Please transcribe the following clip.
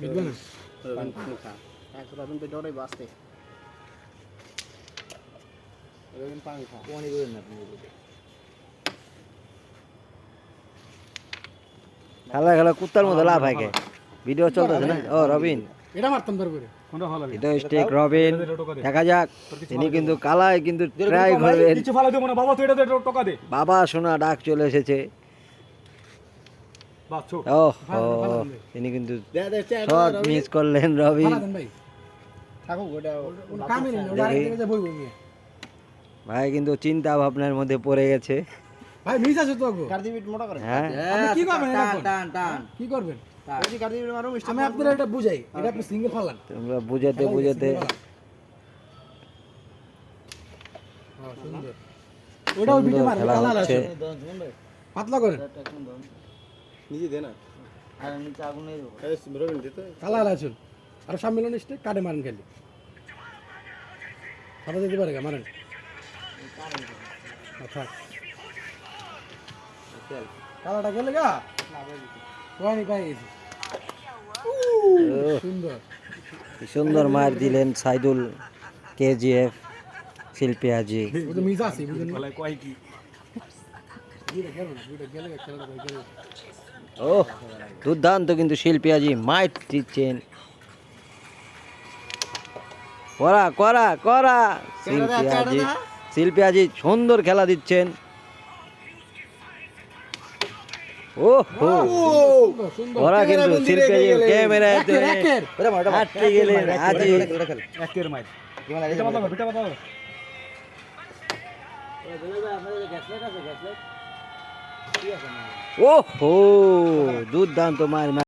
বুঝবে না রবিন খা এক রবিন पे डोरे वास्ते রবিন পানি খা কোনি করেন না আপনি খেলা খেলা কুত্তার মতো লাভ হয় ভিডিও চলতেছে না ও রবিন এটা মারতাম ধর করে কোনটা ভালো লাগে এটা স্টেক রবিন দেখা যাক তিনি কিন্তু কালায় কিন্তু ট্রাই করবেন কিছু ভালো দেব না বাবা তুই এটা টাকা দে বাবা শোনা ডাক চলে এসেছে বাস ছো ও ভালো তিনি কিন্তু দে দে শট মিস করলেন রবিন ভালো দেন ভাই থাকো গোটা ওটা কামে নেই ওটা আরেক জায়গায় বই বই নিয়ে ভাই কিন্তু চিন্তা ভাবনার মধ্যে পড়ে গেছে ভাই মিস আছে তো গো কার্দি বিট মোটা করে হ্যাঁ আপনি কি করবেন এটা টান টান টান কি করবেন ওই কার্দি বিট মারো মিস্টার আমি আপনাদের এটা বুঝাই এটা আপনি সিঙ্গেল ফালান তোমরা বুঝাতে বুঝাতে সুন্দর ওটাও বিটে মারে খেলা কালা হচ্ছে। আছে পাতলা করেন নিজে দে না আর নিচে আগুন নেই দেবো এই রবিন দে তো কালা আছে আর সম্মেলন স্টে কাটে মারেন খালি সাদা দিতে পারে গা মারেন আচ্ছা কালাটা গেলে গা ওয়ানি পাই গেছে সুন্দর কি সুন্দর মার দিলেন সাইদুল কেজিএফ শিল্পী আজি ও তো মিস আছে বুঝেন না বলে কয় কি দুইটা গেলে খেলাটা ভাই গেলে ও দুর্দান্ত কিন্তু শিল্পী আজি মাইট দিচ্ছেন করা করা করা শিল্পী আজি সুন্দর খেলা দিচ্ছেন ও হো সুন্দর ওরা কিন্তু শিল্পী আজি ক্যামেরায় একের আটকে গেলেন আজি একের মাইর এটা বাতাও বিটা বাতাও ও হো দুর্দান্ত মার